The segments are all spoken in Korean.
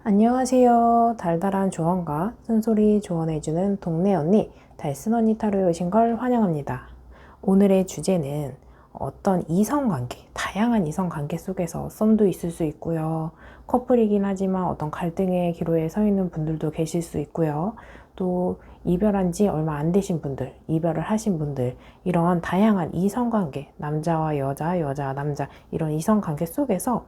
안녕하세요. 달달한 조언과 쓴소리 조언해주는 동네 언니, 달슨 언니 타로에 오신 걸 환영합니다. 오늘의 주제는 어떤 이성관계, 다양한 이성관계 속에서 썸도 있을 수 있고요. 커플이긴 하지만 어떤 갈등의 기로에 서 있는 분들도 계실 수 있고요. 또 이별한 지 얼마 안 되신 분들, 이별을 하신 분들, 이런 다양한 이성관계, 남자와 여자, 여자와 남자, 이런 이성관계 속에서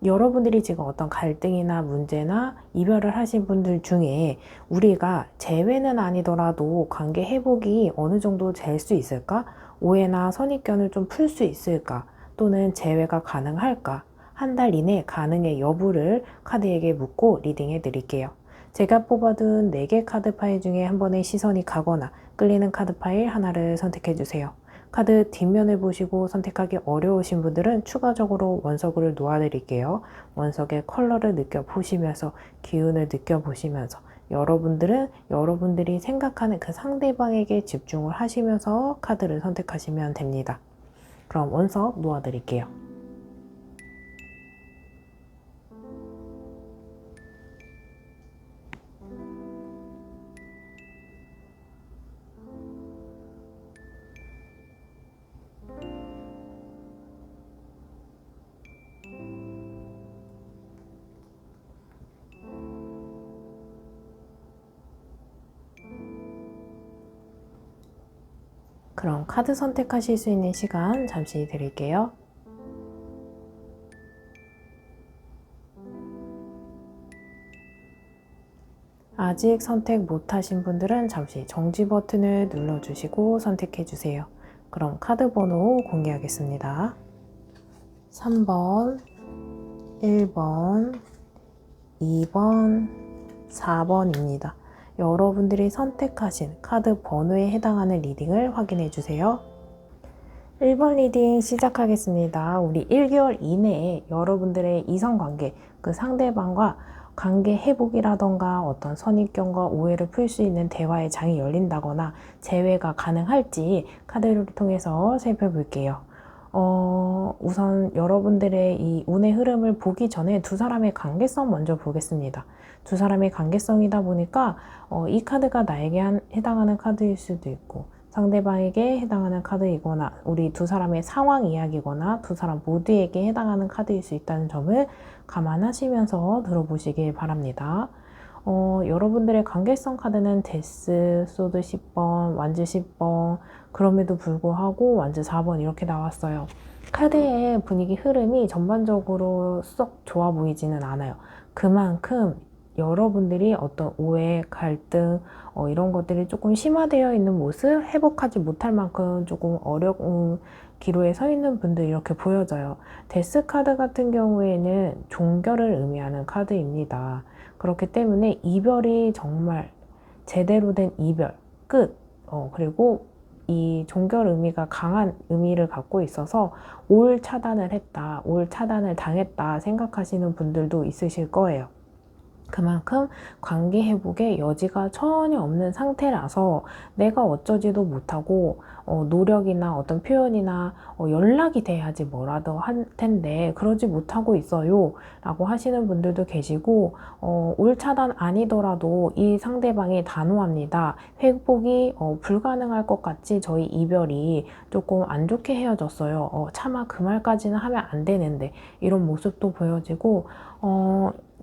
여러분들이 지금 어떤 갈등이나 문제나 이별을 하신 분들 중에 우리가 재회는 아니더라도 관계 회복이 어느 정도 될 수 있을까? 오해나 선입견을 좀 풀 수 있을까? 또는 재회가 가능할까? 한 달 이내 가능의 여부를 카드에게 묻고 리딩해 드릴게요. 제가 뽑아둔 4개 카드 파일 중에 한 번의 시선이 가거나 끌리는 카드 파일 하나를 선택해 주세요. 카드 뒷면을 보시고 선택하기 어려우신 분들은 추가적으로 원석을 놓아드릴게요. 원석의 컬러를 느껴보시면서 기운을 느껴보시면서 여러분들은 여러분들이 생각하는 그 상대방에게 집중을 하시면서 카드를 선택하시면 됩니다. 그럼 원석 놓아드릴게요. 그럼 카드 선택하실 수 있는 시간 잠시 드릴게요. 아직 선택 못하신 분들은 잠시 정지 버튼을 눌러주시고 선택해주세요. 그럼 카드 번호 공개하겠습니다. 3번, 1번, 2번, 4번입니다. 여러분들이 선택하신 카드 번호에 해당하는 리딩을 확인해 주세요. 1번 리딩 시작하겠습니다. 우리 1개월 이내에 여러분들의 이성관계, 그 상대방과 관계 회복이라던가 어떤 선입견과 오해를 풀 수 있는 대화의 장이 열린다거나 재회가 가능할지 카드를 통해서 살펴볼게요. 우선 여러분들의 이 운의 흐름을 보기 전에 두 사람의 관계성 먼저 보겠습니다. 두 사람의 관계성이다 보니까 이 카드가 나에게 해당하는 카드일 수도 있고 상대방에게 해당하는 카드이거나 우리 두 사람의 상황 이야기거나 두 사람 모두에게 해당하는 카드일 수 있다는 점을 감안하시면서 들어보시길 바랍니다. 여러분들의 관계성 카드는 데스, 소드 10번, 완즈 10번, 그럼에도 불구하고 완즈 4번 이렇게 나왔어요. 카드의 분위기 흐름이 전반적으로 썩 좋아 보이지는 않아요. 그만큼 여러분들이 어떤 오해, 갈등, 이런 것들이 조금 심화되어 있는 모습, 회복하지 못할 만큼 조금 어려운 기로에 서 있는 분들 이렇게 보여져요. 데스 카드 같은 경우에는 종결을 의미하는 카드입니다. 그렇기 때문에 이별이 정말 제대로 된 이별, 끝, 그리고 이 종결 의미가 강한 의미를 갖고 있어서 올 차단을 했다, 올 차단을 당했다 생각하시는 분들도 있으실 거예요. 그만큼 관계 회복의 여지가 전혀 없는 상태라서 내가 어쩌지도 못하고 노력이나 어떤 표현이나 연락이 돼야지 뭐라도 할 텐데 그러지 못하고 있어요 라고 하시는 분들도 계시고 올 차단 아니더라도 이 상대방이 단호합니다. 회복이 불가능할 것 같이 저희 이별이 조금 안 좋게 헤어졌어요. 차마 그 말까지는 하면 안 되는데 이런 모습도 보여지고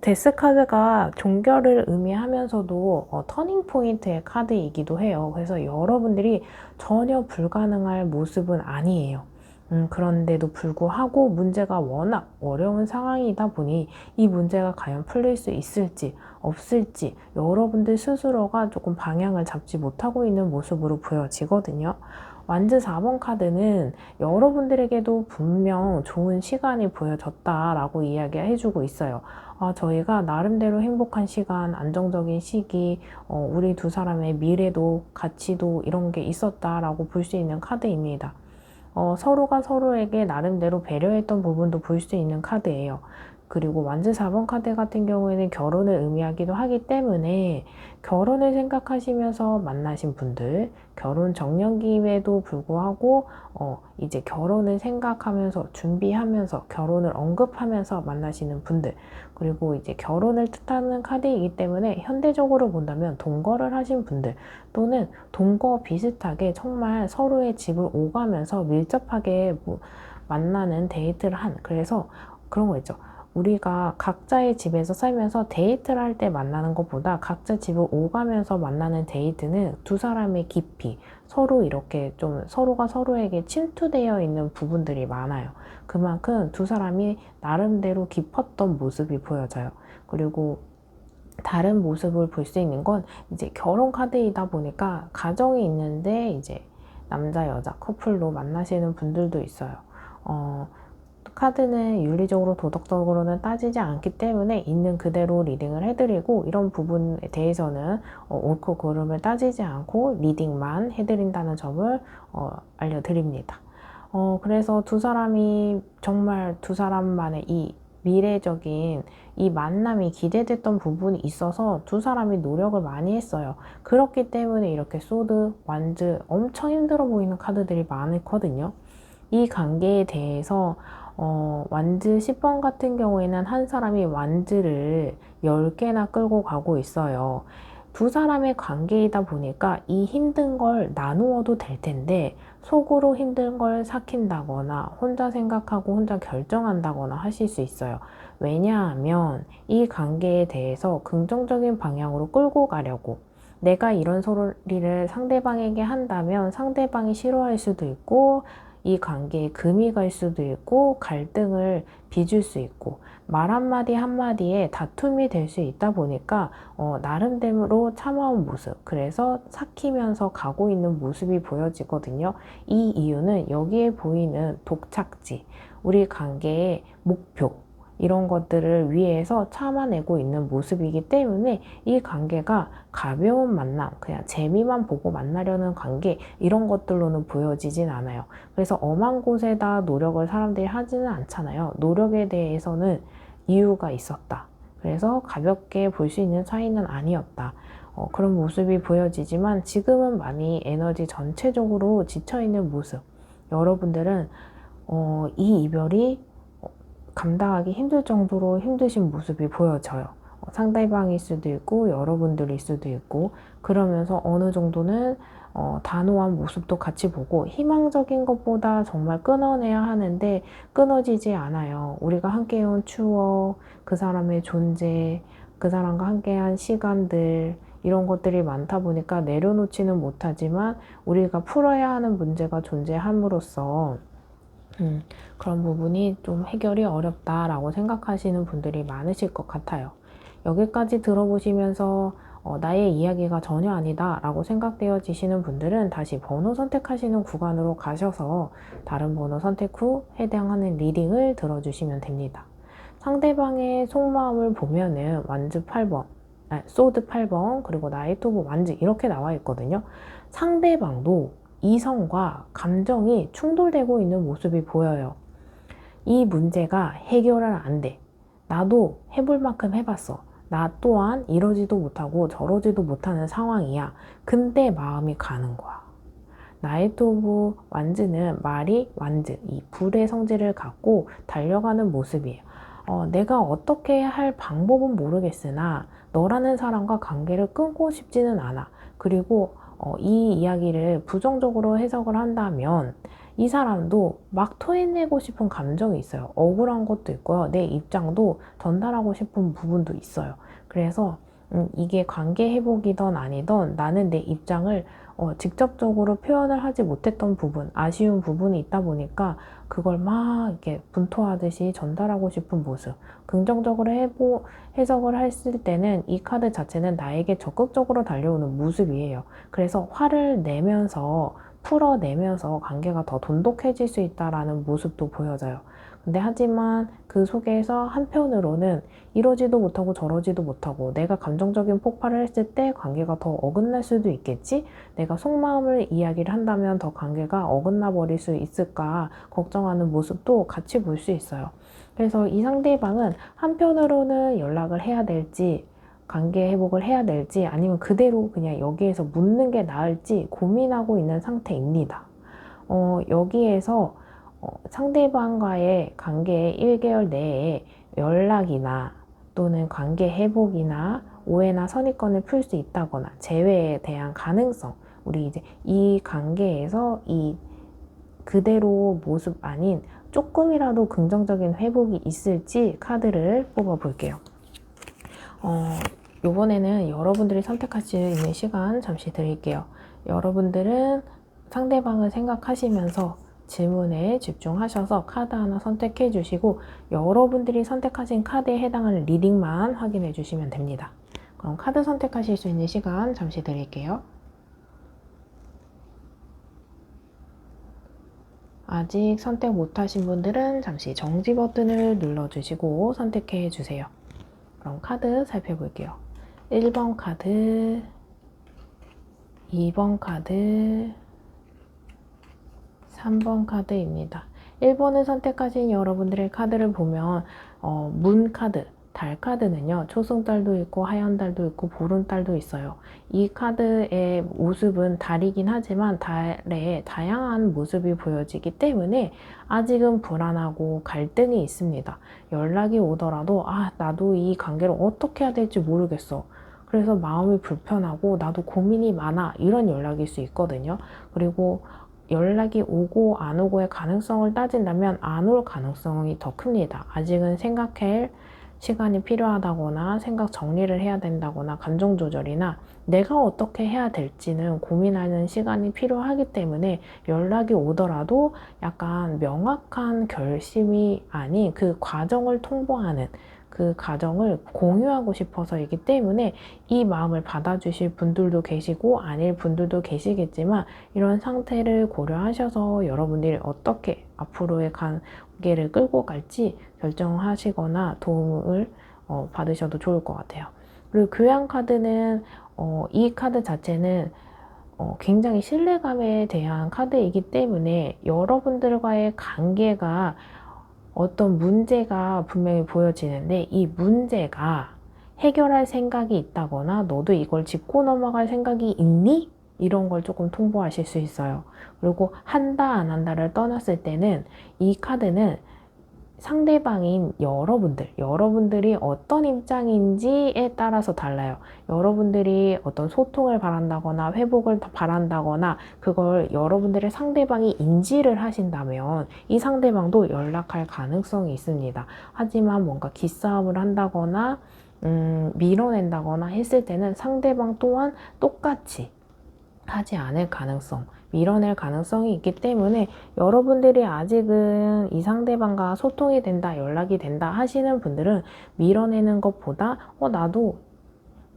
데스 카드가 종결을 의미하면서도 터닝 포인트의 카드이기도 해요. 그래서 여러분들이 전혀 불가능할 모습은 아니에요. 그런데도 불구하고 문제가 워낙 어려운 상황이다 보니 이 문제가 과연 풀릴 수 있을지 없을지 여러분들 스스로가 조금 방향을 잡지 못하고 있는 모습으로 보여지거든요. 완즈 4번 카드는 여러분들에게도 분명 좋은 시간이 보여졌다라고 이야기해주고 있어요. 저희가 나름대로 행복한 시간, 안정적인 시기, 우리 두 사람의 미래도 가치도 이런 게 있었다라고 볼 수 있는 카드입니다. 서로가 서로에게 나름대로 배려했던 부분도 볼 수 있는 카드예요. 그리고 완즈 4번 카드 같은 경우에는 결혼을 의미하기도 하기 때문에 결혼을 생각하시면서 만나신 분들, 결혼 정년기임에도 불구하고 이제 결혼을 생각하면서 준비하면서 결혼을 언급하면서 만나시는 분들, 그리고 이제 결혼을 뜻하는 카드이기 때문에 현대적으로 본다면 동거를 하신 분들, 또는 동거 비슷하게 정말 서로의 집을 오가면서 밀접하게 만나는 데이트를 그래서 그런 거 있죠. 우리가 각자의 집에서 살면서 데이트를 할 때 만나는 것보다 각자 집을 오가면서 만나는 데이트는 두 사람의 깊이, 서로 이렇게 좀 서로가 서로에게 침투되어 있는 부분들이 많아요. 그만큼 두 사람이 나름대로 깊었던 모습이 보여져요. 그리고 다른 모습을 볼 수 있는 건 이제 결혼 카드이다 보니까 가정이 있는데 이제 남자 여자 커플로 만나시는 분들도 있어요. 카드는 윤리적으로 도덕적으로는 따지지 않기 때문에 있는 그대로 리딩을 해드리고, 이런 부분에 대해서는 옳고 그름을 따지지 않고 리딩만 해드린다는 점을 알려드립니다. 그래서 두 사람이 정말 두 사람만의 이 미래적인 이 만남이 기대됐던 부분이 있어서 두 사람이 노력을 많이 했어요. 그렇기 때문에 이렇게 소드, 완즈 엄청 힘들어 보이는 카드들이 많거든요. 이 관계에 대해서 완즈 10번 같은 경우에는 한 사람이 완즈를 10개나 끌고 가고 있어요. 두 사람의 관계이다 보니까 이 힘든 걸 나누어도 될 텐데 속으로 힘든 걸 삭힌다거나 혼자 생각하고 혼자 결정한다거나 하실 수 있어요. 왜냐하면 이 관계에 대해서 긍정적인 방향으로 끌고 가려고, 내가 이런 소리를 상대방에게 한다면 상대방이 싫어할 수도 있고 이 관계에 금이 갈 수도 있고 갈등을 빚을 수 있고 말 한마디 한마디에 다툼이 될 수 있다 보니까 나름대로 참아온 모습, 그래서 삭히면서 가고 있는 모습이 보여지거든요. 이 이유는 여기에 보이는 독착지, 우리 관계의 목표, 이런 것들을 위해서 참아내고 있는 모습이기 때문에 이 관계가 가벼운 만남, 그냥 재미만 보고 만나려는 관계, 이런 것들로는 보여지진 않아요. 그래서 엄한 곳에다 노력을 사람들이 하지는 않잖아요. 노력에 대해서는 이유가 있었다. 그래서 가볍게 볼 수 있는 차이는 아니었다. 그런 모습이 보여지지만 지금은 많이 에너지 전체적으로 지쳐있는 모습. 여러분들은 이 이별이 감당하기 힘들 정도로 힘드신 모습이 보여져요. 상대방일 수도 있고 여러분들일 수도 있고, 그러면서 어느 정도는 단호한 모습도 같이 보고 희망적인 것보다 정말 끊어내야 하는데 끊어지지 않아요. 우리가 함께해온 추억, 그 사람의 존재, 그 사람과 함께한 시간들, 이런 것들이 많다 보니까 내려놓지는 못하지만 우리가 풀어야 하는 문제가 존재함으로써 그런 부분이 좀 해결이 어렵다라고 생각하시는 분들이 많으실 것 같아요. 여기까지 들어보시면서 나의 이야기가 전혀 아니다 라고 생각되어지시는 분들은 다시 번호 선택하시는 구간으로 가셔서 다른 번호 선택 후 해당하는 리딩을 들어주시면 됩니다. 상대방의 속마음을 보면은 완즈 8번, 소드 8번, 그리고 나이트 오브 완즈 이렇게 나와 있거든요. 상대방도 이성과 감정이 충돌되고 있는 모습이 보여요. 이 문제가 해결은 안 돼. 나도 해볼 만큼 해봤어. 나 또한 이러지도 못하고 저러지도 못하는 상황이야. 근데 마음이 가는 거야. 나이트 오브 완즈는 말이 완즈, 이 불의 성질을 갖고 달려가는 모습이에요. 내가 어떻게 할 방법은 모르겠으나 너라는 사람과 관계를 끊고 싶지는 않아. 그리고 이 이야기를 부정적으로 해석을 한다면 이 사람도 막 토해내고 싶은 감정이 있어요. 억울한 것도 있고요. 내 입장도 전달하고 싶은 부분도 있어요. 그래서 이게 관계 회복이든 아니든 나는 내 입장을 직접적으로 표현을 하지 못했던 부분, 아쉬운 부분이 있다 보니까 그걸 막 이렇게 분토하듯이 전달하고 싶은 모습. 긍정적으로 해석을 했을 때는 이 카드 자체는 나에게 적극적으로 달려오는 모습이에요. 그래서 화를 내면서 풀어내면서 관계가 더 돈독해질 수 있다라는 모습도 보여져요. 근데 하지만 그 속에서 한편으로는 이러지도 못하고 저러지도 못하고 내가 감정적인 폭발을 했을 때 관계가 더 어긋날 수도 있겠지? 내가 속마음을 이야기를 한다면 더 관계가 어긋나 버릴 수 있을까 걱정하는 모습도 같이 볼 수 있어요. 그래서 이 상대방은 한편으로는 연락을 해야 될지 관계 회복을 해야 될지 아니면 그대로 그냥 여기에서 묻는 게 나을지 고민하고 있는 상태입니다. 여기에서 상대방과의 관계 1개월 내에 연락이나 또는 관계 회복이나 오해나 선입견을 풀 수 있다거나 재회에 대한 가능성, 우리 이제 이 관계에서 이 그대로 모습 아닌 조금이라도 긍정적인 회복이 있을지 카드를 뽑아 볼게요. 이번에는 여러분들이 선택할 수 있는 시간 잠시 드릴게요. 여러분들은 상대방을 생각하시면서 질문에 집중하셔서 카드 하나 선택해 주시고 여러분들이 선택하신 카드에 해당하는 리딩만 확인해 주시면 됩니다. 그럼 카드 선택하실 수 있는 시간 잠시 드릴게요. 아직 선택 못하신 분들은 잠시 정지 버튼을 눌러주시고 선택해 주세요. 그럼 카드 살펴볼게요. 1번 카드, 2번 카드, 3번 카드입니다. 1번을 선택하신 여러분들의 카드를 보면 문 카드, 달 카드는요. 초승달도 있고 하얀달도 있고 보름달도 있어요. 이 카드의 모습은 달이긴 하지만 달의 다양한 모습이 보여지기 때문에 아직은 불안하고 갈등이 있습니다. 연락이 오더라도 나도 이 관계를 어떻게 해야 될지 모르겠어. 그래서 마음이 불편하고 나도 고민이 많아. 이런 연락일 수 있거든요. 그리고 연락이 오고 안 오고의 가능성을 따진다면 안 올 가능성이 더 큽니다. 아직은 생각할 시간이 필요하다거나 생각 정리를 해야 된다거나 감정 조절이나 내가 어떻게 해야 될지는 고민하는 시간이 필요하기 때문에 연락이 오더라도 약간 명확한 결심이 아닌 그 과정을 통보하는 그 과정을 공유하고 싶어서이기 때문에 이 마음을 받아주실 분들도 계시고 아닐 분들도 계시겠지만 이런 상태를 고려하셔서 여러분들이 어떻게 앞으로의 관계를 끌고 갈지 결정하시거나 도움을 받으셔도 좋을 것 같아요. 그리고 교양 카드는 이 카드 자체는 굉장히 신뢰감에 대한 카드이기 때문에 여러분들과의 관계가 어떤 문제가 분명히 보여지는데 이 문제가 해결할 생각이 있다거나 너도 이걸 짚고 넘어갈 생각이 있니? 이런 걸 조금 통보하실 수 있어요. 그리고 한다 안 한다를 떠났을 때는 이 카드는 상대방인 여러분들이 어떤 입장인지에 따라서 달라요. 여러분들이 어떤 소통을 바란다거나 회복을 바란다거나 그걸 여러분들의 상대방이 인지를 하신다면 이 상대방도 연락할 가능성이 있습니다. 하지만 뭔가 기싸움을 한다거나 밀어낸다거나 했을 때는 상대방 또한 똑같이 하지 않을 가능성, 밀어낼 가능성이 있기 때문에 여러분들이 아직은 이 상대방과 소통이 된다, 연락이 된다 하시는 분들은 밀어내는 것보다 나도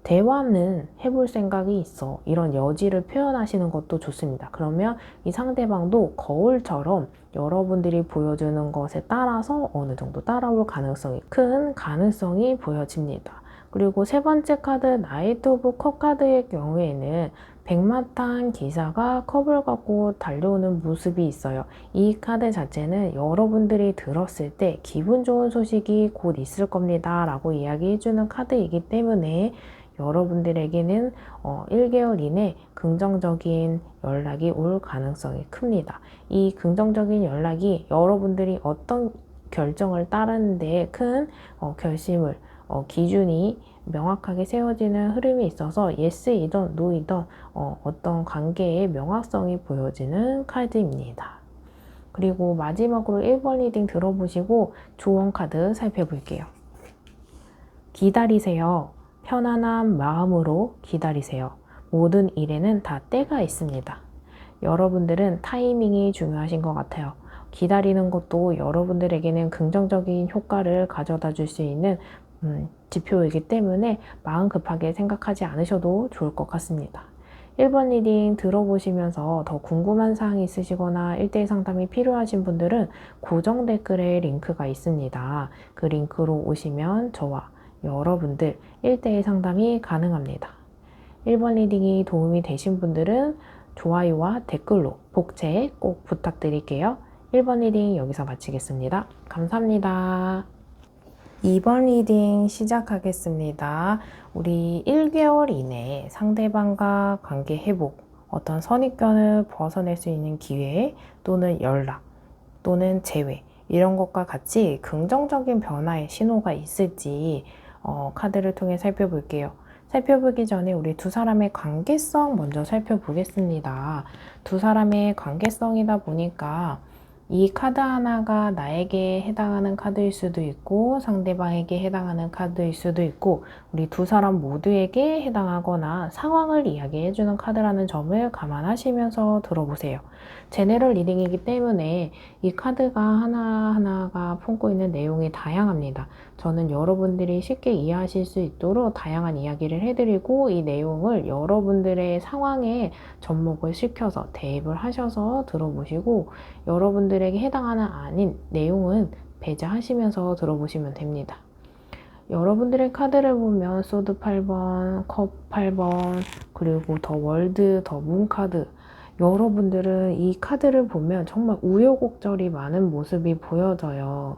대화는 해볼 생각이 있어. 이런 여지를 표현하시는 것도 좋습니다. 그러면 이 상대방도 거울처럼 여러분들이 보여주는 것에 따라서 어느 정도 따라올 가능성이 큰 가능성이 보여집니다. 그리고 세 번째 카드 나이트 오브 컵 카드의 경우에는 백마탄 기사가 컵을 갖고 달려오는 모습이 있어요. 이 카드 자체는 여러분들이 들었을 때 기분 좋은 소식이 곧 있을 겁니다 라고 이야기해주는 카드이기 때문에 여러분들에게는 1개월 이내 긍정적인 연락이 올 가능성이 큽니다. 이 긍정적인 연락이 여러분들이 어떤 결정을 따르는 데 큰 결심을 기준이 명확하게 세워지는 흐름이 있어서 yes이든 no이든 어떤 관계의 명확성이 보여지는 카드입니다. 그리고 마지막으로 1번 리딩 들어보시고 조언 카드 살펴볼게요. 기다리세요. 편안한 마음으로 기다리세요. 모든 일에는 다 때가 있습니다. 여러분들은 타이밍이 중요하신 것 같아요. 기다리는 것도 여러분들에게는 긍정적인 효과를 가져다 줄 수 있는 지표이기 때문에 마음 급하게 생각하지 않으셔도 좋을 것 같습니다. 1번 리딩 들어보시면서 더 궁금한 사항이 있으시거나 1대1 상담이 필요하신 분들은 고정 댓글에 링크가 있습니다. 그 링크로 오시면 저와 여러분들 1대1 상담이 가능합니다. 1번 리딩이 도움이 되신 분들은 좋아요와 댓글로 복채 꼭 부탁드릴게요. 1번 리딩 여기서 마치겠습니다. 감사합니다. 2번 리딩 시작하겠습니다. 우리 1개월 이내에 상대방과 관계 회복, 어떤 선입견을 벗어낼 수 있는 기회 또는 연락 또는 재회 이런 것과 같이 긍정적인 변화의 신호가 있을지 카드를 통해 살펴볼게요. 살펴보기 전에 우리 두 사람의 관계성 먼저 살펴보겠습니다. 두 사람의 관계성이다 보니까 이 카드 하나가 나에게 해당하는 카드일 수도 있고 상대방에게 해당하는 카드일 수도 있고 우리 두 사람 모두에게 해당하거나 상황을 이야기해주는 카드라는 점을 감안하시면서 들어보세요. 제네럴 리딩이기 때문에 이 카드가 하나하나가 품고 있는 내용이 다양합니다. 저는 여러분들이 쉽게 이해하실 수 있도록 다양한 이야기를 해드리고 이 내용을 여러분들의 상황에 접목을 시켜서 대입을 하셔서 들어보시고 여러분들에게 해당하는 아닌 내용은 배제하시면서 들어보시면 됩니다. 여러분들의 카드를 보면 소드 8번, 컵 8번, 그리고 더 월드, 더 문 카드 여러분들은 이 카드를 보면 정말 우여곡절이 많은 모습이 보여져요.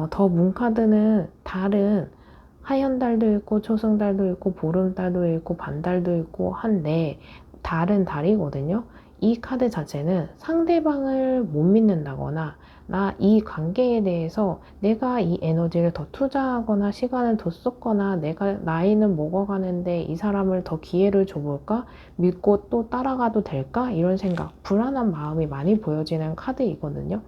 더 문 카드는 달은 하얀달도 있고 초승달도 있고 보름달도 있고 반달도 있고 한데 달은 달이거든요. 이 카드 자체는 상대방을 못 믿는다거나 나 이 관계에 대해서 내가 이 에너지를 더 투자하거나 시간을 더 쏟거나 내가 나이는 먹어가는데 이 사람을 더 기회를 줘볼까? 믿고 또 따라가도 될까? 이런 생각, 불안한 마음이 많이 보여지는 카드이거든요.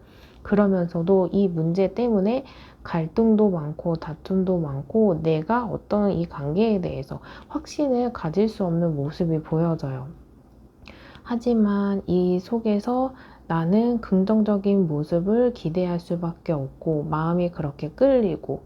그러면서도 이 문제 때문에 갈등도 많고 다툼도 많고 내가 어떤 이 관계에 대해서 확신을 가질 수 없는 모습이 보여져요. 하지만 이 속에서 나는 긍정적인 모습을 기대할 수밖에 없고 마음이 그렇게 끌리고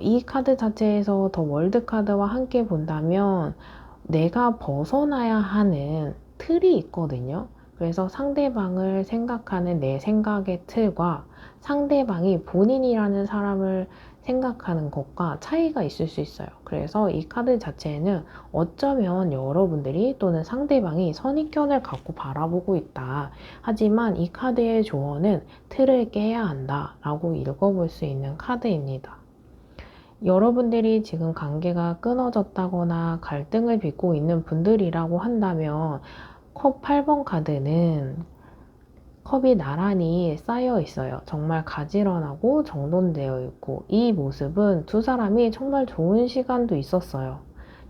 이 카드 자체에서 더 월드 카드와 함께 본다면 내가 벗어나야 하는 틀이 있거든요. 그래서 상대방을 생각하는 내 생각의 틀과 상대방이 본인이라는 사람을 생각하는 것과 차이가 있을 수 있어요. 그래서 이 카드 자체에는 어쩌면 여러분들이 또는 상대방이 선입견을 갖고 바라보고 있다. 하지만 이 카드의 조언은 틀을 깨야 한다 라고 읽어볼 수 있는 카드입니다. 여러분들이 지금 관계가 끊어졌다거나 갈등을 빚고 있는 분들이라고 한다면 컵 8번 카드는 컵이 나란히 쌓여 있어요. 정말 가지런하고 정돈되어 있고 이 모습은 두 사람이 정말 좋은 시간도 있었어요.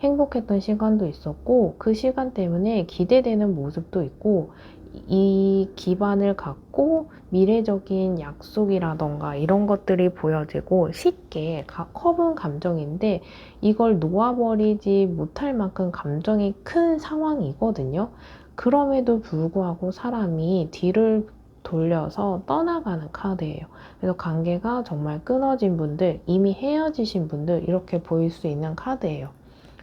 행복했던 시간도 있었고 그 시간 때문에 기대되는 모습도 있고 이 기반을 갖고 미래적인 약속이라던가 이런 것들이 보여지고 쉽게 컵은 감정인데 이걸 놓아버리지 못할 만큼 감정이 큰 상황이거든요. 그럼에도 불구하고 사람이 뒤를 돌려서 떠나가는 카드예요. 그래서 관계가 정말 끊어진 분들, 이미 헤어지신 분들 이렇게 보일 수 있는 카드예요.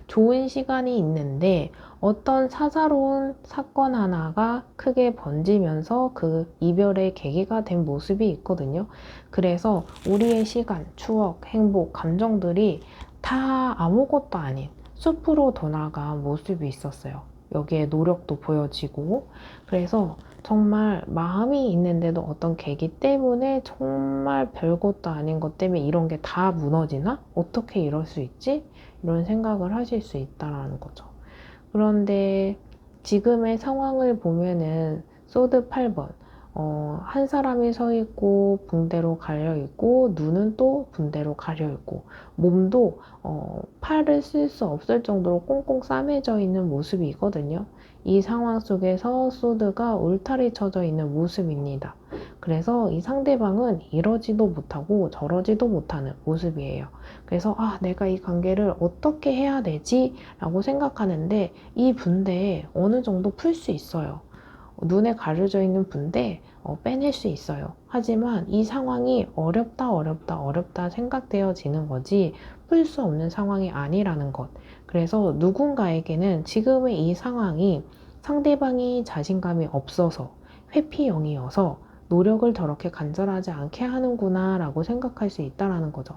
좋은 시간이 있는데 어떤 사사로운 사건 하나가 크게 번지면서 그 이별의 계기가 된 모습이 있거든요. 그래서 우리의 시간, 추억, 행복, 감정들이 다 아무것도 아닌 숲으로 돌아간 모습이 있었어요. 여기에 노력도 보여지고 그래서 정말 마음이 있는데도 어떤 계기 때문에 정말 별것도 아닌 것 때문에 이런 게 다 무너지나? 어떻게 이럴 수 있지? 이런 생각을 하실 수 있다는 거죠. 그런데 지금의 상황을 보면은 소드 8번 한 사람이 서 있고 붕대로 가려 있고 눈은 또 붕대로 가려 있고 몸도 팔을 쓸 수 없을 정도로 꽁꽁 싸매져 있는 모습이거든요. 이 상황 속에서 소드가 울타리 쳐져 있는 모습입니다. 그래서 이 상대방은 이러지도 못하고 저러지도 못하는 모습이에요. 그래서 내가 이 관계를 어떻게 해야 되지? 라고 생각하는데 이 붕대에 어느 정도 풀 수 있어요. 눈에 가려져 있는 붕대 빼낼 수 있어요. 하지만 이 상황이 어렵다 생각되어지는 거지 풀 수 없는 상황이 아니라는 것. 그래서 누군가에게는 지금의 이 상황이 상대방이 자신감이 없어서 회피형이어서 노력을 저렇게 간절하지 않게 하는구나 라고 생각할 수 있다는 거죠.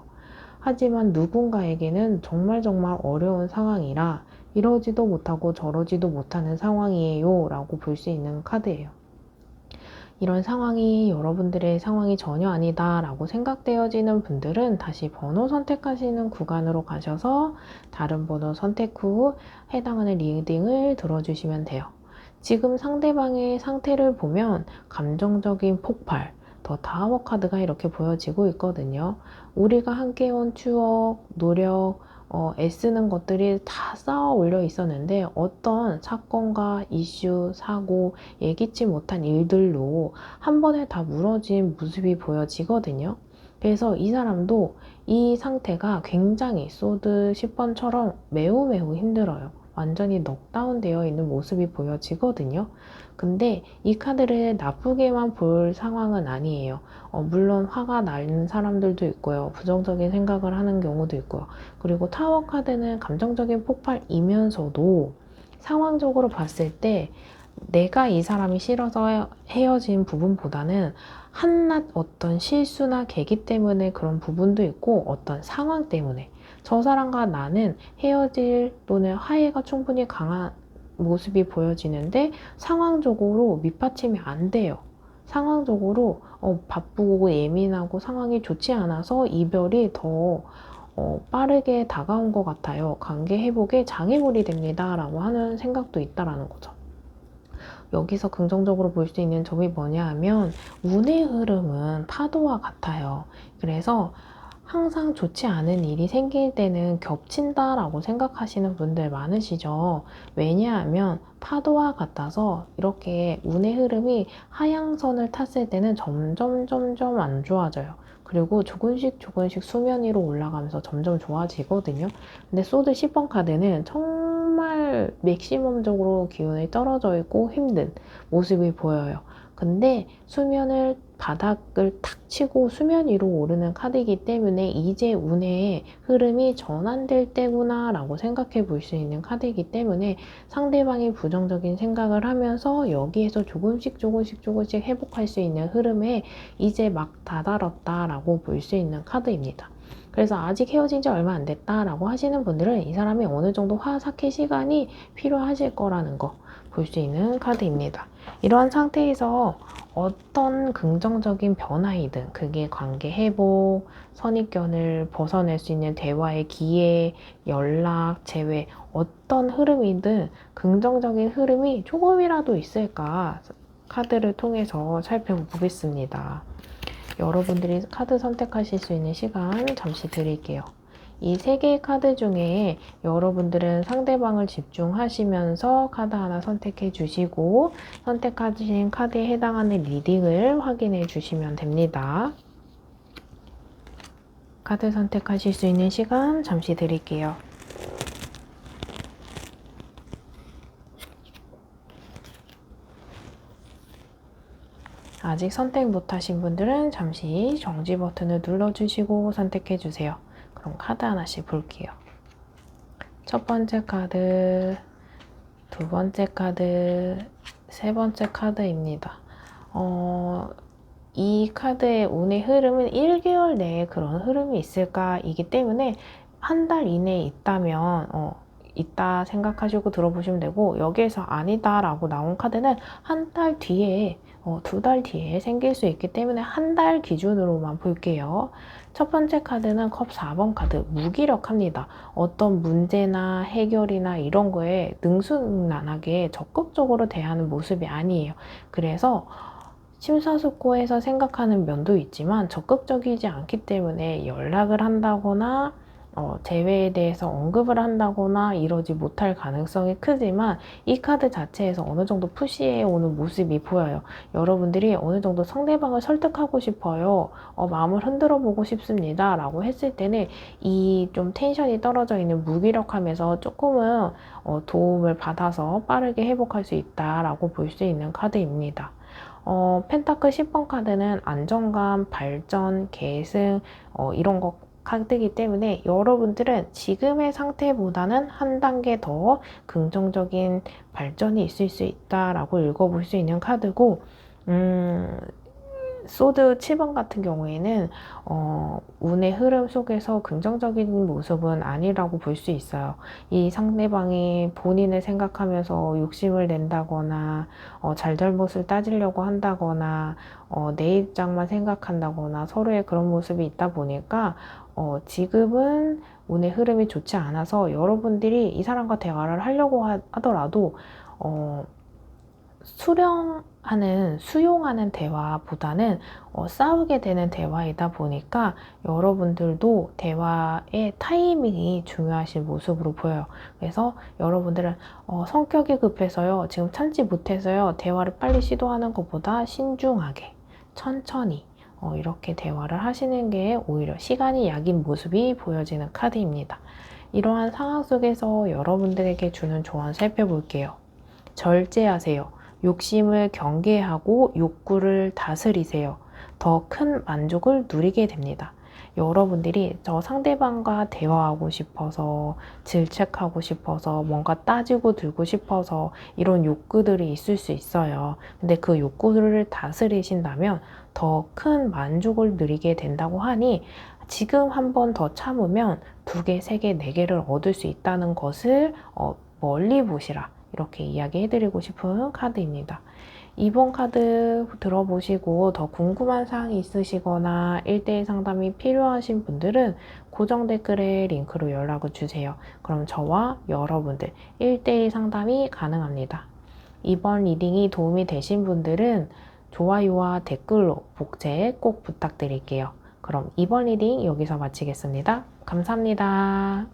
하지만 누군가에게는 정말 어려운 상황이라 이러지도 못하고 저러지도 못하는 상황이에요 라고 볼 수 있는 카드예요. 이런 상황이 여러분들의 상황이 전혀 아니다 라고 생각되어지는 분들은 다시 번호 선택하시는 구간으로 가셔서 다른 번호 선택 후 해당하는 리딩을 들어주시면 돼요. 지금 상대방의 상태를 보면 감정적인 폭발, 더 타워 카드가 이렇게 보여지고 있거든요. 우리가 함께 온 추억, 노력, 애쓰는 것들이 다 쌓아 올려 있었는데 어떤 사건과 이슈, 사고, 예기치 못한 일들로 한 번에 다 무너진 모습이 보여지거든요. 그래서 이 사람도 이 상태가 굉장히 소드 10번처럼 매우 힘들어요. 완전히 넉다운 되어 있는 모습이 보여지거든요. 근데 이 카드를 나쁘게만 볼 상황은 아니에요. 물론 화가 나는 사람들도 있고요. 부정적인 생각을 하는 경우도 있고요. 그리고 타워 카드는 감정적인 폭발이면서도 상황적으로 봤을 때 내가 이 사람이 싫어서 헤어진 부분보다는 한낱 어떤 실수나 계기 때문에 그런 부분도 있고 어떤 상황 때문에 저 사람과 나는 헤어질 또는 화해가 충분히 강한 모습이 보여지는데 상황적으로 밑받침이 안 돼요. 상황적으로 바쁘고 예민하고 상황이 좋지 않아서 이별이 더 빠르게 다가온 것 같아요. 관계 회복에 장애물이 됩니다 라고 하는 생각도 있다라는 거죠. 여기서 긍정적으로 볼 수 있는 점이 뭐냐 하면 운의 흐름은 파도와 같아요. 그래서 항상 좋지 않은 일이 생길 때는 겹친다라고 생각하시는 분들 많으시죠. 왜냐하면 파도와 같아서 이렇게 운의 흐름이 하향선을 탔을 때는 점점 안 좋아져요. 그리고 조금씩 수면 위로 올라가면서 점점 좋아지거든요. 근데 소드 10번 카드는 정말 맥시멈적으로 기운이 떨어져 있고 힘든 모습이 보여요. 근데 수면을 바닥을 탁 치고 수면 위로 오르는 카드이기 때문에 이제 운의 흐름이 전환될 때구나 라고 생각해 볼 수 있는 카드이기 때문에 상대방이 부정적인 생각을 하면서 여기에서 조금씩 회복할 수 있는 흐름에 이제 막 다다랐다 라고 볼 수 있는 카드입니다. 그래서 아직 헤어진 지 얼마 안 됐다 라고 하시는 분들은 이 사람이 어느 정도 화삭해 시간이 필요하실 거라는 거 볼 수 있는 카드입니다. 이러한 상태에서 어떤 긍정적인 변화이든 그게 관계 회복, 선입견을 벗어낼 수 있는 대화의 기회, 연락, 재회 어떤 흐름이든 긍정적인 흐름이 조금이라도 있을까 카드를 통해서 살펴보겠습니다. 여러분들이 카드 선택하실 수 있는 시간 잠시 드릴게요. 이 세 개의 카드 중에 여러분들은 상대방을 집중하시면서 카드 하나 선택해 주시고 선택하신 카드에 해당하는 리딩을 확인해 주시면 됩니다. 카드 선택하실 수 있는 시간 잠시 드릴게요. 아직 선택 못하신 분들은 잠시 정지 버튼을 눌러주시고 선택해 주세요. 그럼 카드 하나씩 볼게요. 첫 번째 카드, 두 번째 카드, 세 번째 카드입니다. 이 카드의 운의 흐름은 1개월 내에 그런 흐름이 있을까 이기 때문에 한 달 이내에 있다면 있다 생각하시고 들어보시면 되고 여기에서 아니다 라고 나온 카드는 한 달 뒤에 2달 뒤에 생길 수 있기 때문에 한 달 기준으로만 볼게요. 첫 번째 카드는 컵 4번 카드 무기력합니다. 어떤 문제나 해결이나 이런 거에 능수능란하게 적극적으로 대하는 모습이 아니에요. 그래서 심사숙고해서 생각하는 면도 있지만 적극적이지 않기 때문에 연락을 한다거나 재회에 대해서 언급을 한다거나 이러지 못할 가능성이 크지만 이 카드 자체에서 어느 정도 푸시해 오는 모습이 보여요. 여러분들이 어느 정도 상대방을 설득하고 싶어요. 마음을 흔들어 보고 싶습니다. 라고 했을 때는 이 좀 텐션이 떨어져 있는 무기력함에서 조금은 도움을 받아서 빠르게 회복할 수 있다라고 볼 수 있는 카드입니다. 펜타클 10번 카드는 안정감, 발전, 계승 이런 거 카드이기 때문에 여러분들은 지금의 상태보다는 한 단계 더 긍정적인 발전이 있을 수 있다라고 읽어볼 수 있는 카드고, 소드 7번 같은 경우에는 운의 흐름 속에서 긍정적인 모습은 아니라고 볼 수 있어요. 이 상대방이 본인을 생각하면서 욕심을 낸다거나 잘잘못을 따지려고 한다거나 내 입장만 생각한다거나 서로의 그런 모습이 있다 보니까 지금은 운의 흐름이 좋지 않아서 여러분들이 이 사람과 대화를 하려고 하더라도 수용하는 대화보다는 싸우게 되는 대화이다 보니까 여러분들도 대화의 타이밍이 중요하신 모습으로 보여요. 그래서 여러분들은 성격이 급해서요, 지금 참지 못해서요, 대화를 빨리 시도하는 것보다 신중하게, 천천히 이렇게 대화를 하시는 게 오히려 시간이 약인 모습이 보여지는 카드입니다. 이러한 상황 속에서 여러분들에게 주는 조언 살펴볼게요. 절제하세요. 욕심을 경계하고 욕구를 다스리세요. 더 큰 만족을 누리게 됩니다. 여러분들이 저 상대방과 대화하고 싶어서, 질책하고 싶어서, 뭔가 따지고 들고 싶어서 이런 욕구들이 있을 수 있어요. 근데 그 욕구들을 다스리신다면 더 큰 만족을 누리게 된다고 하니, 지금 한 번 더 참으면 2개, 3개, 4개를 얻을 수 있다는 것을 멀리 보시라. 이렇게 이야기해드리고 싶은 카드입니다. 이번 카드 들어보시고 더 궁금한 사항이 있으시거나 1대1 상담이 필요하신 분들은 고정 댓글에 링크로 연락을 주세요. 그럼 저와 여러분들 1대1 상담이 가능합니다. 이번 리딩이 도움이 되신 분들은 좋아요와 댓글로 복제 꼭 부탁드릴게요. 그럼 이번 리딩 여기서 마치겠습니다. 감사합니다.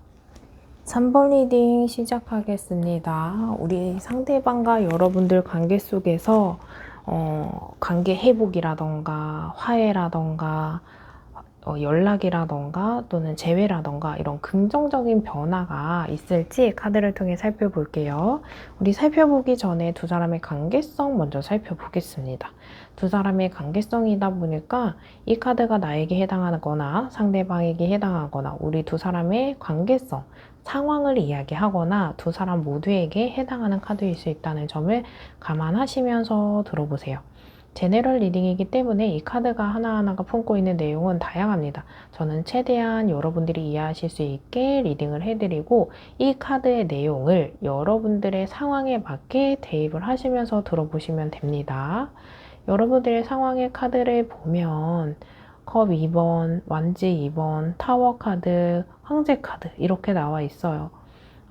3번 리딩 시작하겠습니다. 우리 상대방과 여러분들 관계 속에서 관계 회복이라던가 화해라던가 연락이라던가 또는 재회라던가 이런 긍정적인 변화가 있을지 카드를 통해 살펴볼게요. 우리 살펴보기 전에 두 사람의 관계성 먼저 살펴보겠습니다. 두 사람의 관계성이다 보니까 이 카드가 나에게 해당하거나 상대방에게 해당하거나 우리 두 사람의 관계성, 상황을 이야기하거나 두 사람 모두에게 해당하는 카드일 수 있다는 점을 감안하시면서 들어보세요. 제네럴 리딩이기 때문에 이 카드가 하나하나가 품고 있는 내용은 다양합니다. 저는 최대한 여러분들이 이해하실 수 있게 리딩을 해드리고 이 카드의 내용을 여러분들의 상황에 맞게 대입을 하시면서 들어보시면 됩니다. 여러분들의 상황의 카드를 보면 컵 2번, 완지 2번, 타워 카드, 황제 카드 이렇게 나와 있어요.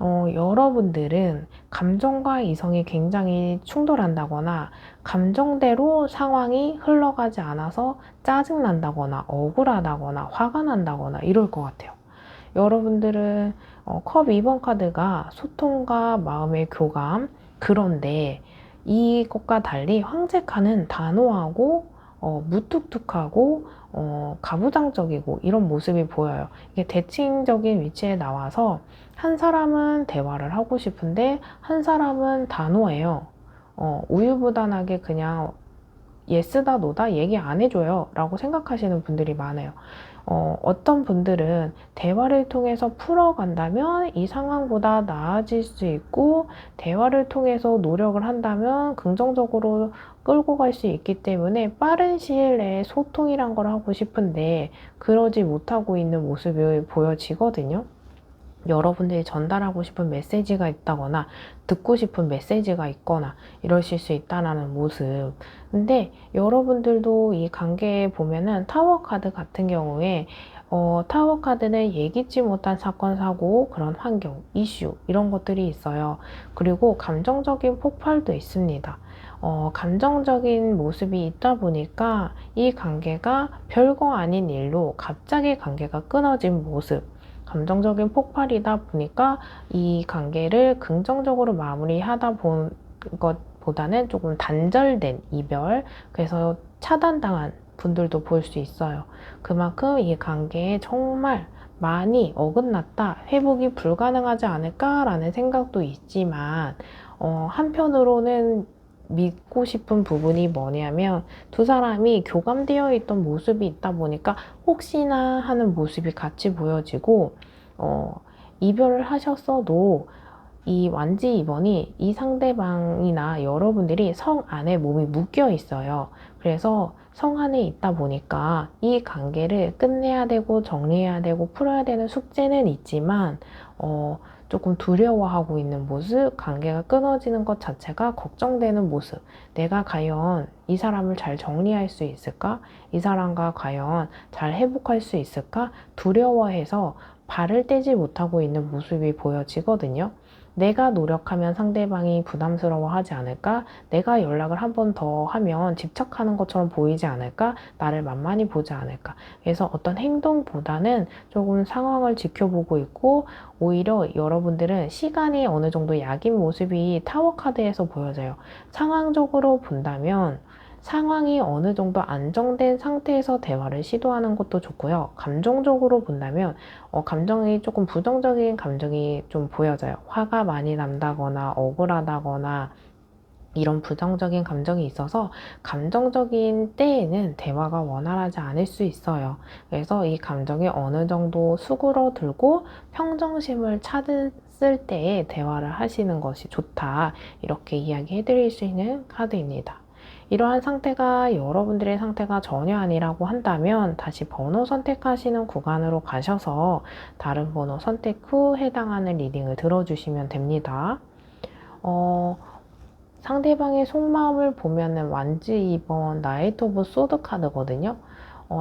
여러분들은 감정과 이성이 굉장히 충돌한다거나 감정대로 상황이 흘러가지 않아서 짜증난다거나 억울하다거나 화가 난다거나 이럴 것 같아요. 여러분들은 컵 2번 카드가 소통과 마음의 교감, 그런데 이것과 달리 황제 칸은 단호하고 무뚝뚝하고 가부장적이고 이런 모습이 보여요. 이게 대칭적인 위치에 나와서 한 사람은 대화를 하고 싶은데 한 사람은 단호해요. 우유부단하게 그냥 예스다 노다 얘기 안 해줘요 라고 생각하시는 분들이 많아요. 어떤 분들은 대화를 통해서 풀어간다면 이 상황보다 나아질 수 있고 대화를 통해서 노력을 한다면 긍정적으로 끌고 갈 수 있기 때문에 빠른 시일 내에 소통이란 걸 하고 싶은데 그러지 못하고 있는 모습이 보여지거든요. 여러분들이 전달하고 싶은 메시지가 있다거나 듣고 싶은 메시지가 있거나 이러실 수 있다는 모습. 근데 여러분들도 이 관계에 보면은 타워 카드 같은 경우에 타워 카드는 예기치 못한 사건, 사고, 그런 환경, 이슈 이런 것들이 있어요. 그리고 감정적인 폭발도 있습니다. 감정적인 모습이 있다 보니까 이 관계가 별거 아닌 일로 갑자기 관계가 끊어진 모습, 감정적인 폭발이다 보니까 이 관계를 긍정적으로 마무리하다 본 것보다는 조금 단절된 이별, 그래서 차단당한 분들도 볼 수 있어요. 그만큼 이 관계에 정말 많이 어긋났다, 회복이 불가능하지 않을까라는 생각도 있지만 한편으로는 믿고 싶은 부분이 뭐냐면 두 사람이 교감되어 있던 모습이 있다 보니까 혹시나 하는 모습이 같이 보여지고 이별을 하셨어도 이 완지 2번이 이 상대방이나 여러분들이 성 안에 몸이 묶여 있어요. 그래서 성 안에 있다 보니까 이 관계를 끝내야 되고 정리해야 되고 풀어야 되는 숙제는 있지만 조금 두려워하고 있는 모습, 관계가 끊어지는 것 자체가 걱정되는 모습, 내가 과연 이 사람을 잘 정리할 수 있을까? 이 사람과 과연 잘 회복할 수 있을까? 두려워해서 발을 떼지 못하고 있는 모습이 보여지거든요. 내가 노력하면 상대방이 부담스러워하지 않을까? 내가 연락을 한 번 더 하면 집착하는 것처럼 보이지 않을까? 나를 만만히 보지 않을까? 그래서 어떤 행동보다는 조금 상황을 지켜보고 있고 오히려 여러분들은 시간이 어느 정도 약인 모습이 타워 카드에서 보여져요. 상황적으로 본다면 상황이 어느 정도 안정된 상태에서 대화를 시도하는 것도 좋고요. 감정적으로 본다면 감정이 조금 부정적인 감정이 좀 보여져요. 화가 많이 난다거나 억울하다거나 이런 부정적인 감정이 있어서 감정적인 때에는 대화가 원활하지 않을 수 있어요. 그래서 이 감정이 어느 정도 수그러들고 평정심을 찾았을 때에 대화를 하시는 것이 좋다. 이렇게 이야기해 드릴 수 있는 카드입니다. 이러한 상태가 여러분들의 상태가 전혀 아니라고 한다면 다시 번호 선택하시는 구간으로 가셔서 다른 번호 선택 후 해당하는 리딩을 들어주시면 됩니다. 상대방의 속마음을 보면은 완지 2번 나이트 오브 소드 카드거든요.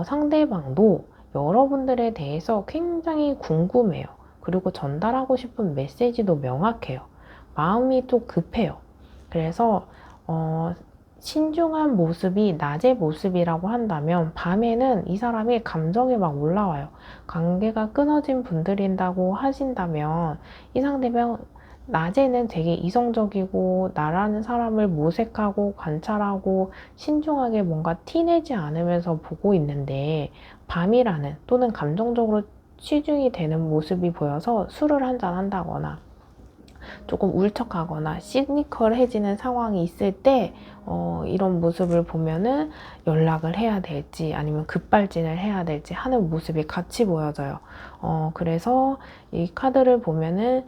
상대방도 여러분들에 대해서 굉장히 궁금해요. 그리고 전달하고 싶은 메시지도 명확해요. 마음이 또 급해요. 그래서 신중한 모습이 낮의 모습이라고 한다면 밤에는 이 사람이 감정이 막 올라와요. 관계가 끊어진 분들인다고 하신다면 이 상대방 낮에는 되게 이성적이고 나라는 사람을 모색하고 관찰하고 신중하게 뭔가 티내지 않으면서 보고 있는데 밤이라는 또는 감정적으로 치중이 되는 모습이 보여서 술을 한잔 한다거나 조금 울적하거나 시니컬해지는 상황이 있을 때 이런 모습을 보면은 연락을 해야 될지 아니면 급발진을 해야 될지 하는 모습이 같이 보여져요. 그래서 이 카드를 보면은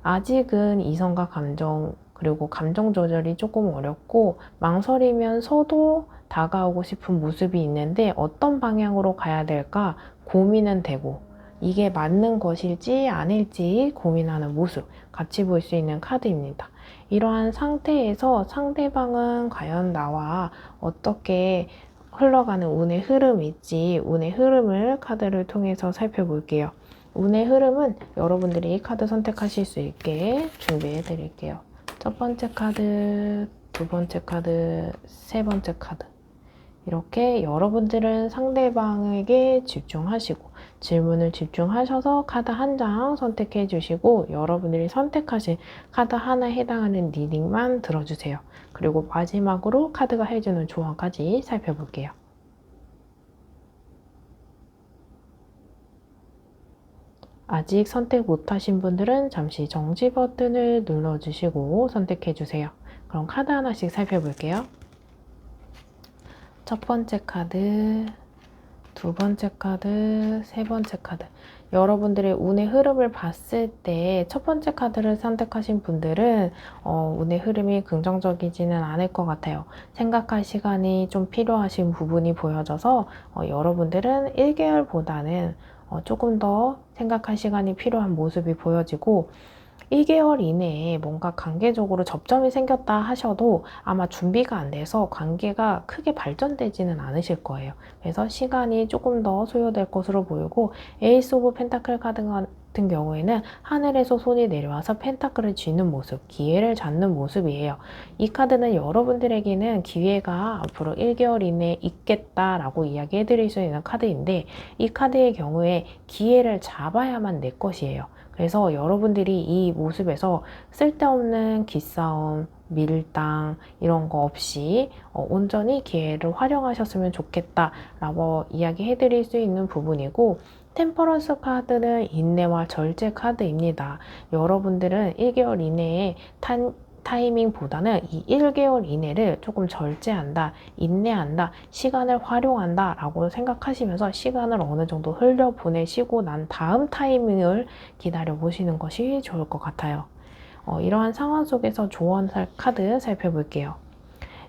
아직은 이성과 감정 그리고 감정 조절이 조금 어렵고 망설이면서도 다가오고 싶은 모습이 있는데 어떤 방향으로 가야 될까 고민은 되고 이게 맞는 것일지 아닐지 고민하는 모습 같이 볼 수 있는 카드입니다. 이러한 상태에서 상대방은 과연 나와 어떻게 흘러가는 운의 흐름일지 운의 흐름을 카드를 통해서 살펴볼게요. 운의 흐름은 여러분들이 이 카드 선택하실 수 있게 준비해 드릴게요. 첫 번째 카드, 두 번째 카드, 세 번째 카드. 이렇게 여러분들은 상대방에게 집중하시고 질문을 집중하셔서 카드 한 장 선택해 주시고 여러분들이 선택하신 카드 하나에 해당하는 리딩만 들어주세요. 그리고 마지막으로 카드가 해주는 조언까지 살펴볼게요. 아직 선택 못하신 분들은 잠시 정지 버튼을 눌러주시고 선택해주세요. 그럼 카드 하나씩 살펴볼게요. 첫 번째 카드, 두 번째 카드, 세 번째 카드. 여러분들의 운의 흐름을 봤을 때 첫 번째 카드를 선택하신 분들은 운의 흐름이 긍정적이지는 않을 것 같아요. 생각할 시간이 좀 필요하신 부분이 보여져서 여러분들은 1개월보다는 조금 더 생각할 시간이 필요한 모습이 보여지고 1개월 이내에 뭔가 관계적으로 접점이 생겼다 하셔도 아마 준비가 안 돼서 관계가 크게 발전되지는 않으실 거예요. 그래서 시간이 조금 더 소요될 것으로 보이고 에이스 오브 펜타클 카드 같은 경우에는 하늘에서 손이 내려와서 펜타클을 쥐는 모습, 기회를 잡는 모습이에요. 이 카드는 여러분들에게는 기회가 앞으로 1개월 이내에 있겠다라고 이야기해 드릴 수 있는 카드인데 이 카드의 경우에 기회를 잡아야만 내 것이에요. 그래서 여러분들이 이 모습에서 쓸데없는 기싸움, 밀당 이런 거 없이 온전히 기회를 활용하셨으면 좋겠다라고 이야기해 드릴 수 있는 부분이고 템퍼런스 카드는 인내와 절제 카드입니다. 여러분들은 1개월 이내에 타이밍보다는 이 1개월 이내를 조금 절제한다, 인내한다, 시간을 활용한다 라고 생각하시면서 시간을 어느 정도 흘려보내시고 난 다음 타이밍을 기다려 보시는 것이 좋을 것 같아요. 이러한 상황 속에서 조언할 카드 살펴볼게요.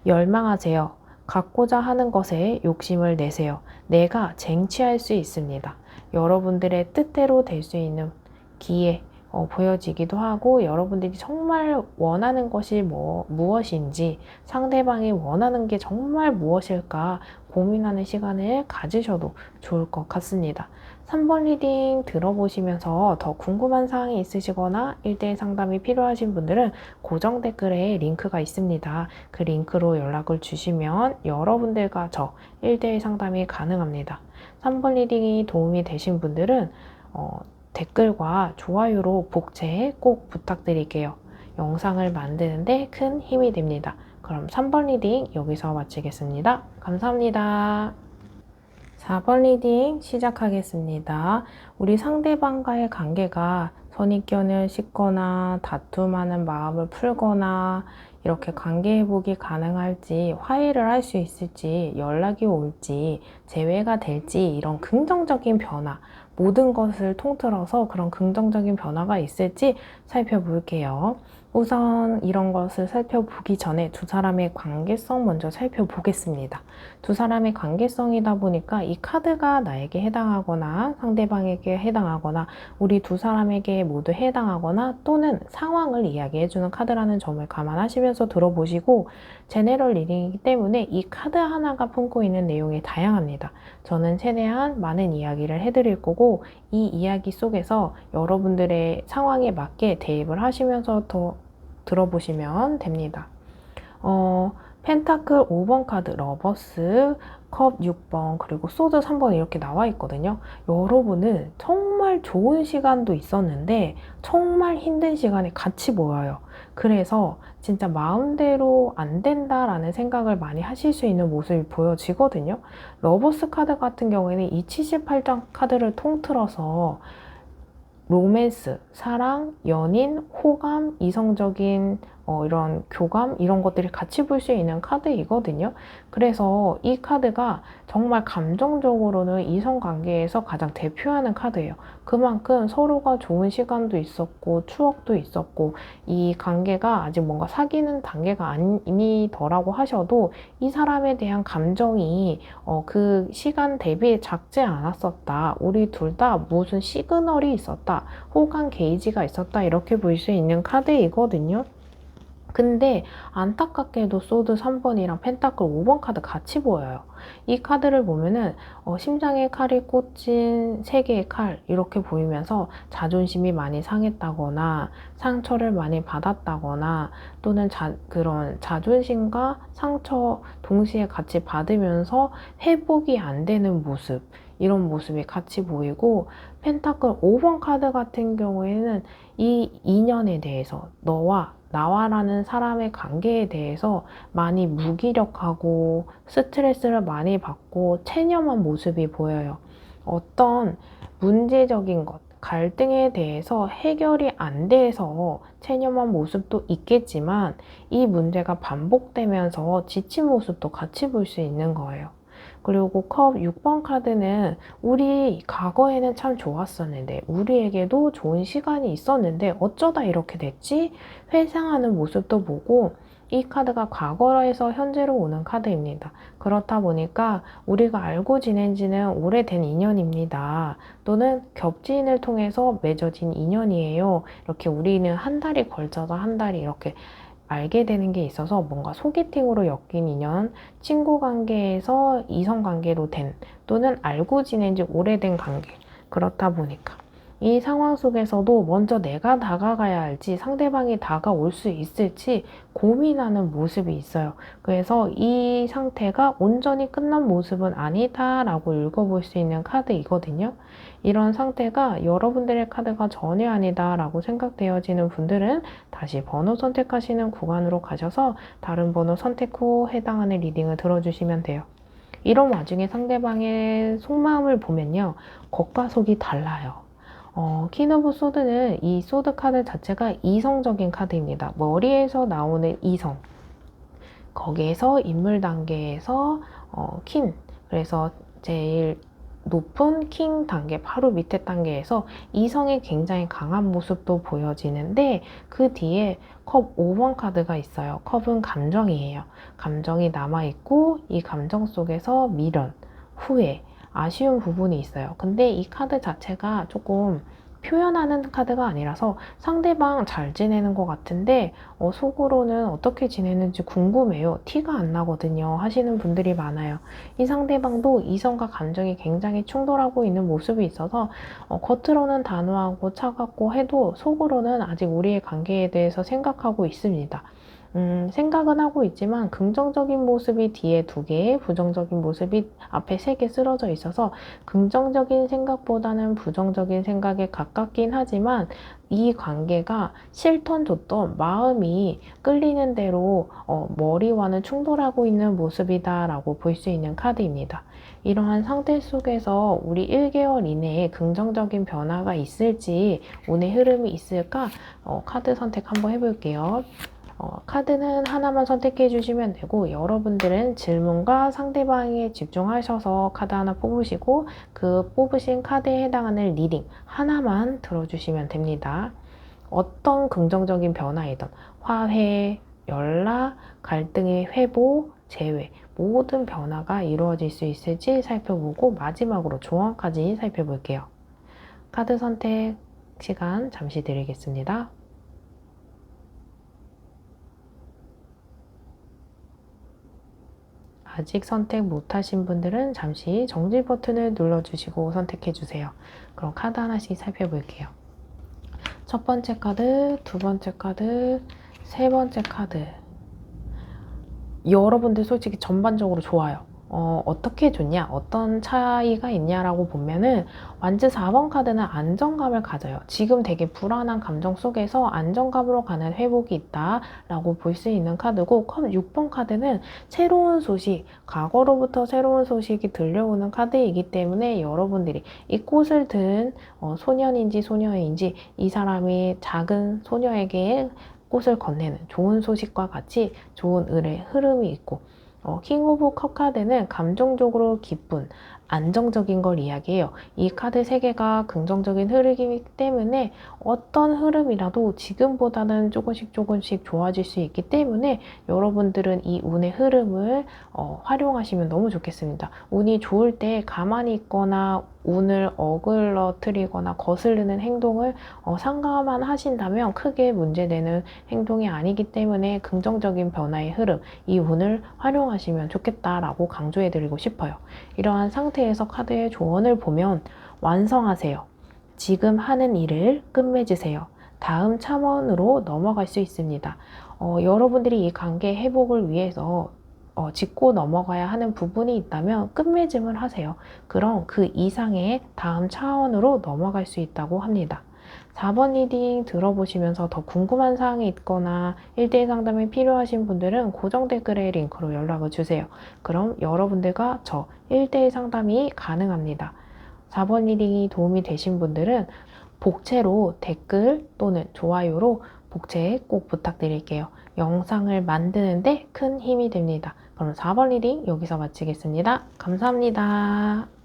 열망하세요. 갖고자 하는 것에 욕심을 내세요. 내가 쟁취할 수 있습니다. 여러분들의 뜻대로 될 수 있는 기회 보여지기도 하고, 여러분들이 정말 원하는 것이 무엇인지, 상대방이 원하는 게 정말 무엇일까 고민하는 시간을 가지셔도 좋을 것 같습니다. 3번 리딩 들어보시면서 더 궁금한 사항이 있으시거나 1대1 상담이 필요하신 분들은 고정 댓글에 링크가 있습니다. 그 링크로 연락을 주시면 여러분들과 저 1대1 상담이 가능합니다. 3번 리딩이 도움이 되신 분들은 댓글과 좋아요로 복제 꼭 부탁드릴게요. 영상을 만드는데 큰 힘이 됩니다. 그럼 3번 리딩 여기서 마치겠습니다. 감사합니다. 4번 리딩 시작하겠습니다. 우리 상대방과의 관계가 선입견을 싣거나 다툼하는 마음을 풀거나 이렇게 관계 회복이 가능할지, 화해를 할 수 있을지, 연락이 올지, 재회가 될지, 이런 긍정적인 변화, 모든 것을 통틀어서 그런 긍정적인 변화가 있을지 살펴볼게요. 우선 이런 것을 살펴보기 전에 두 사람의 관계성 먼저 살펴보겠습니다. 두 사람의 관계성이다 보니까 이 카드가 나에게 해당하거나 상대방에게 해당하거나 우리 두 사람에게 모두 해당하거나 또는 상황을 이야기해주는 카드라는 점을 감안하시면서 들어보시고, 제네럴 리딩이기 때문에 이 카드 하나가 품고 있는 내용이 다양합니다. 저는 최대한 많은 이야기를 해드릴 거고, 이 이야기 속에서 여러분들의 상황에 맞게 대입을 하시면서 더 들어보시면 됩니다. 펜타클 5번 카드, 러버스, 컵 6번, 그리고 소드 3번 이렇게 나와 있거든요. 여러분은 정말 좋은 시간도 있었는데 정말 힘든 시간에 같이 모여요. 그래서 진짜 마음대로 안 된다라는 생각을 많이 하실 수 있는 모습이 보여지거든요. 러버스 카드 같은 경우에는 이 78장 카드를 통틀어서 로맨스, 사랑, 연인, 호감, 이성적인 이런 교감 이런 것들이 같이 볼 수 있는 카드이거든요. 그래서 이 카드가 정말 감정적으로는 이성관계에서 가장 대표하는 카드예요. 그만큼 서로가 좋은 시간도 있었고 추억도 있었고, 이 관계가 아직 뭔가 사귀는 단계가 아니더라고 하셔도 이 사람에 대한 감정이 그 시간 대비 작지 않았었다. 우리 둘 다 무슨 시그널이 있었다. 호감 게이지가 있었다. 이렇게 볼 수 있는 카드이거든요. 근데 안타깝게도 소드 3번이랑 펜타클 5번 카드 같이 보여요. 이 카드를 보면은 심장에 칼이 꽂힌 3개의 칼 이렇게 보이면서 자존심이 많이 상했다거나 상처를 많이 받았다거나 또는 그런 자존심과 상처 동시에 같이 받으면서 회복이 안 되는 모습, 이런 모습이 같이 보이고, 펜타클 5번 카드 같은 경우에는 이 인연에 대해서 나와라는 사람의 관계에 대해서 많이 무기력하고 스트레스를 많이 받고 체념한 모습이 보여요. 어떤 문제적인 것, 갈등에 대해서 해결이 안 돼서 체념한 모습도 있겠지만 이 문제가 반복되면서 지친 모습도 같이 볼 수 있는 거예요. 그리고 컵 6번 카드는 우리 과거에는 참 좋았었는데, 우리에게도 좋은 시간이 있었는데 어쩌다 이렇게 됐지? 회상하는 모습도 보고, 이 카드가 과거에서 현재로 오는 카드입니다. 그렇다 보니까 우리가 알고 지낸 지는 오래된 인연입니다. 또는 겹지인을 통해서 맺어진 인연이에요. 이렇게 우리는 한 달이 걸쳐서 한 달이 이렇게 알게 되는 게 있어서 뭔가 소개팅으로 엮인 인연, 친구 관계에서 이성 관계로 된, 또는 알고 지낸 지 오래된 관계. 그렇다 보니까 이 상황 속에서도 먼저 내가 다가가야 할지 상대방이 다가올 수 있을지 고민하는 모습이 있어요. 그래서 이 상태가 온전히 끝난 모습은 아니다라고 읽어볼 수 있는 카드이거든요. 이런 상태가 여러분들의 카드가 전혀 아니다라고 생각되어지는 분들은 다시 번호 선택하시는 구간으로 가셔서 다른 번호 선택 후 해당하는 리딩을 들어주시면 돼요. 이런 와중에 상대방의 속마음을 보면요, 겉과 속이 달라요. 퀸 오브 소드는 이 소드 카드 자체가 이성적인 카드입니다. 머리에서 나오는 이성. 거기에서 인물 단계에서 퀸. 그래서 제일 높은 킹 단계, 바로 밑에 단계에서 이성이 굉장히 강한 모습도 보여지는데 그 뒤에 컵 5번 카드가 있어요. 컵은 감정이에요. 감정이 남아있고 이 감정 속에서 미련, 후회, 아쉬운 부분이 있어요. 근데 이 카드 자체가 조금 표현하는 카드가 아니라서 상대방 잘 지내는 것 같은데 속으로는 어떻게 지내는지 궁금해요. 티가 안 나거든요. 하시는 분들이 많아요. 이 상대방도 이성과 감정이 굉장히 충돌하고 있는 모습이 있어서 겉으로는 단호하고 차갑고 해도 속으로는 아직 우리의 관계에 대해서 생각하고 있습니다. 생각은 하고 있지만 긍정적인 모습이 뒤에 2개, 부정적인 모습이 앞에 3개 쓰러져 있어서 긍정적인 생각보다는 부정적인 생각에 가깝긴 하지만 이 관계가 실턴 줬던 마음이 끌리는 대로 머리와는 충돌하고 있는 모습이다 라고 볼 수 있는 카드입니다. 이러한 상태 속에서 우리 1개월 이내에 긍정적인 변화가 있을지, 운의 흐름이 있을까? 카드 선택 한번 해볼게요. 카드는 하나만 선택해 주시면 되고 여러분들은 질문과 상대방에 집중하셔서 카드 하나 뽑으시고 그 뽑으신 카드에 해당하는 리딩 하나만 들어주시면 됩니다. 어떤 긍정적인 변화이든 화해, 연락, 갈등의 회복, 재회 모든 변화가 이루어질 수 있을지 살펴보고 마지막으로 조언까지 살펴볼게요. 카드 선택 시간 잠시 드리겠습니다. 아직 선택 못하신 분들은 잠시 정지 버튼을 눌러주시고 선택해주세요. 그럼 카드 하나씩 살펴볼게요. 첫 번째 카드, 두 번째 카드, 세 번째 카드. 여러분들 솔직히 전반적으로 좋아요. 어떻게 좋냐? 어떤 차이가 있냐라고 보면은 완즈 4번 카드는 안정감을 가져요. 지금 되게 불안한 감정 속에서 안정감으로 가는 회복이 있다라고 볼 수 있는 카드고 컵 6번 카드는 새로운 소식, 과거로부터 새로운 소식이 들려오는 카드이기 때문에 여러분들이 이 꽃을 든 소년인지 소녀인지 이 사람이 작은 소녀에게 꽃을 건네는 좋은 소식과 같이 좋은 을의 흐름이 있고 킹 오브 컵 카드는 감정적으로 기쁜 안정적인 걸 이야기해요. 이 카드 3개가 긍정적인 흐름이기 때문에 어떤 흐름이라도 지금보다는 조금씩 좋아질 수 있기 때문에 여러분들은 이 운의 흐름을 활용하시면 너무 좋겠습니다. 운이 좋을 때 가만히 있거나 운을 어글러뜨리거나 거스르는 행동을 상가만 하신다면 크게 문제되는 행동이 아니기 때문에 긍정적인 변화의 흐름, 이 운을 활용하시면 좋겠다라고 강조해드리고 싶어요. 이러한 상태에서 카드의 조언을 보면 완성하세요. 지금 하는 일을 끝맺으세요. 다음 차원으로 넘어갈 수 있습니다. 여러분들이 이 관계 회복을 위해서 짚고 넘어가야 하는 부분이 있다면 끝맺음을 하세요. 그럼 그 이상의 다음 차원으로 넘어갈 수 있다고 합니다. 4번 리딩 들어보시면서 더 궁금한 사항이 있거나 1대1 상담이 필요하신 분들은 고정 댓글에 링크로 연락을 주세요. 그럼 여러분들과 저 1대1 상담이 가능합니다. 4번 리딩이 도움이 되신 분들은 복채로 댓글 또는 좋아요로 복채 꼭 부탁드릴게요. 영상을 만드는데 큰 힘이 됩니다. 그럼 4번 리딩 여기서 마치겠습니다. 감사합니다.